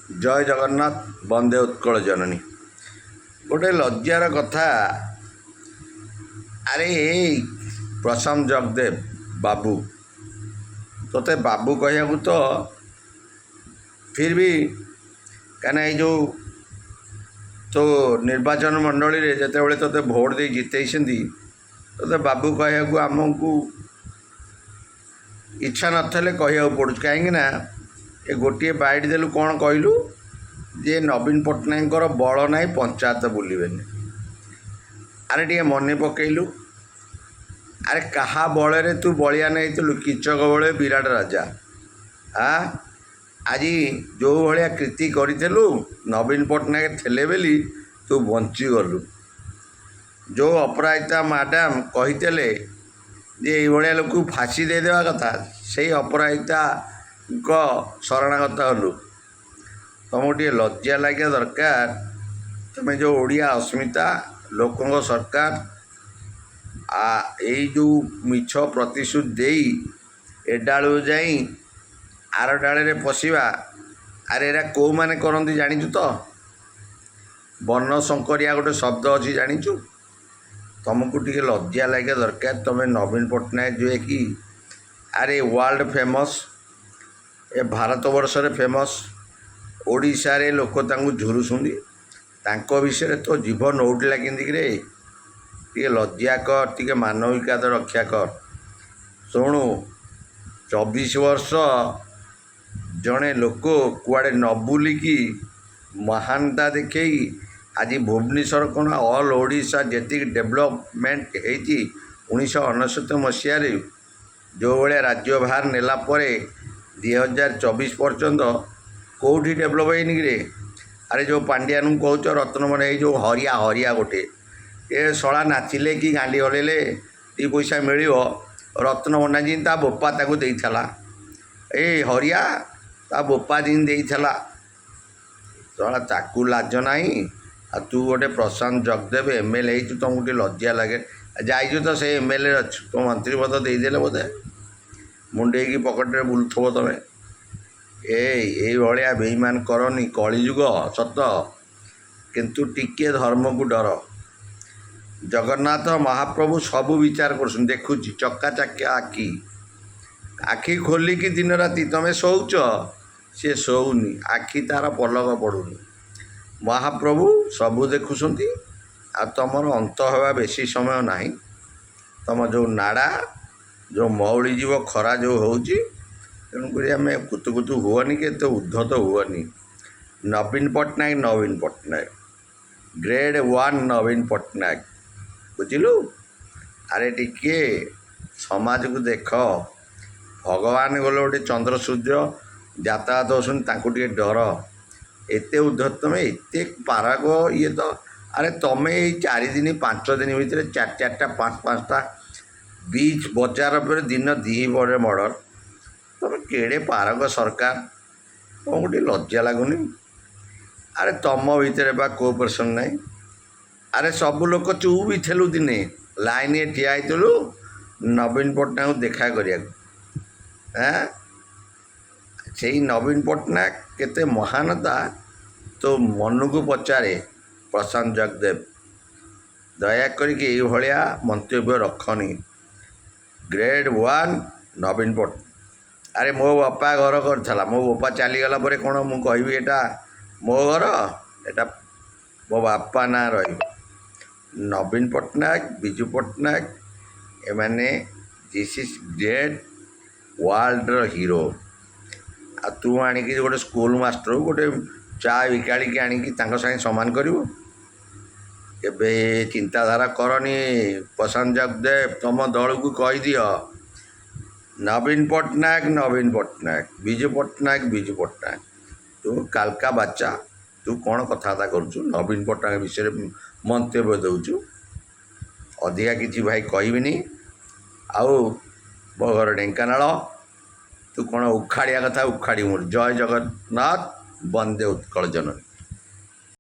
जय जगन्नाथ वंदे उत्कल जननी। गोटे लज्जार कथा। अरे प्रशांत जगदेव बाबू तोते बाबू कहया तो फिर भी कहीं जो तो निर्वाचन मंडली रे जिते तोते भोट दे जिते तोते बाबू कहया आमको इच्छा नथले कहया पड़ू कहीं ए गोटे बाइट देलु कौन कहलु जे नवीन पट्टनायक बल ना पंचायत बुलवेनि। अरे टे मन पकेलु अरे कहा बल रे तू बलिया नहीं किचक बड़े विराट राजा आज जो भाया कृति करूँ नवीन पट्टनायक थे बेली तू बंचीगलु। जो अपराजिता मैडम कहते जे ये लोक फाँसी देदेवा कथा से अपराजिता शरणागत हलु। तुमको टे लज्जा लगे दरकार। तुम्हें जो ओडिया अस्मिता लोकों सरकार यही जो मिछ प्रतिश्रुति दे ए डालू जाई आर डाले पशिवा। अरे एरा कौ माने करती जानीचु तो वर्ण शंकरिया गोटे शब्द अच्छी जानीचु। तुमको टे लज्जा लगे दरकार। तुम्हें नवीन पट्टनायक जो है कि अरे वर्ल्ड फेमस ए भारत वर्ष रे फेमस ओडिशा रे लोक झुरुसुंदी तांको विषय तो जीवन नौटिला केंदिकरे टे लज्जा कर टे मानविकता रक्षा कर। शुणु 24 वर्ष जड़े लोक कुआड़े न बुलिकी महानता देखे आज भुवनेश्वर कौन ऑल ओडिशा जी डेवलपमेंट होती 1999 मसीह जो भाया राज्य भार नेला परे 2024 पर्यंत कौटी डेभलप होनी रे। अरे जो पांड्यान कौच रत्नमन जो हरिया हरिया गोटे ये शला नाचिले कि गांडी हलैले दी पैसा मिल रत्नमना जी ता बोपा ताकू देइथला ए हरिया ता बोपा दिन देइथला शला ताकू लाज नहीं। आ तू गोटे प्रशांत जगदेव एमएलए हो तुमको टे लज्जा लगे जाइछु तो से एमएलए अच्छु तो मंत्री पद देदेले बोधे मुंडे की पकेट में बुलुथब तुम ये भाया बेईमान करनी कलिजुग सत किंतु टिके धर्म को डर। जगन्नाथ महाप्रभु सबू विचार कर देखुची चक्का चाक्या आखि आखि खोलिकी दिन राति तुम शोच सी शोनी आखि तार पलक पड़ूनी। महाप्रभु सबू देखुंट आ तुमर अंत हवा बेसी समय ना तुम जो नाड़ा जो मौली जीव खरा जो होची तेणुक आम कुतुकुतु हुअनी के तो उद्धत हुअनी। नवीन पट्टनायक ग्रेड 1 नवीन पट्टनायक बुझिलु। अरे टिके समाज को देख भगवान गले गोटे चंद्र सूर्य यातायात होती डर एते उद्धत तुम एत पारक ये तो। अरे तुम्हें 4 दिन 5 दिन भितर 4 5 बीच बजार पर दिन 2 बड़े मर्डर तुम केड़े पारक सरकार तुमको गोटे लज्जा लगुनि। अरे तुम भितर बा कोऑपरेशन नहीं। अरे सबू लोक चुप भी थेलु दिने लाइन ठिया होलु नवीन पट्टनायक देखा करिया से नवीन पट्टनायक केते महानता तो मन को पचारे प्रशांत जगदेव दया करके ये मंतव्य रखनी। ग्रेड 1 नवीन पट्टनायक। अरे मो बापा घर करथला मो बापा चलीगला पर कौन मु कहि एटा मो घर एटा मो बापा ना रही। नवीन पट्टनायक विजु पट्टनायक एमाने this is great world hero. आ तू आणिकी गोटे स्कूल मास्टर गोटे चा विकाड़ी की आणिकी तांको संगे समान करू एबे चिंताधारा करनी। प्रशांत जगदेव तुम दल को कहीदि नवीन पट्टनायक विजु पट्टनायक तू कालका बाचा तू कौन कथबार्ता करुचु नवीन पट्टनायक विषय मंतव्य दौचु अधिका किसी भाई कहबिनी। आउ मो घर ढेंकानाल तू कौन उखाड़िया कथा उखाड़ी मोर। जय जगन्नाथ वंदे उत्कल जननी।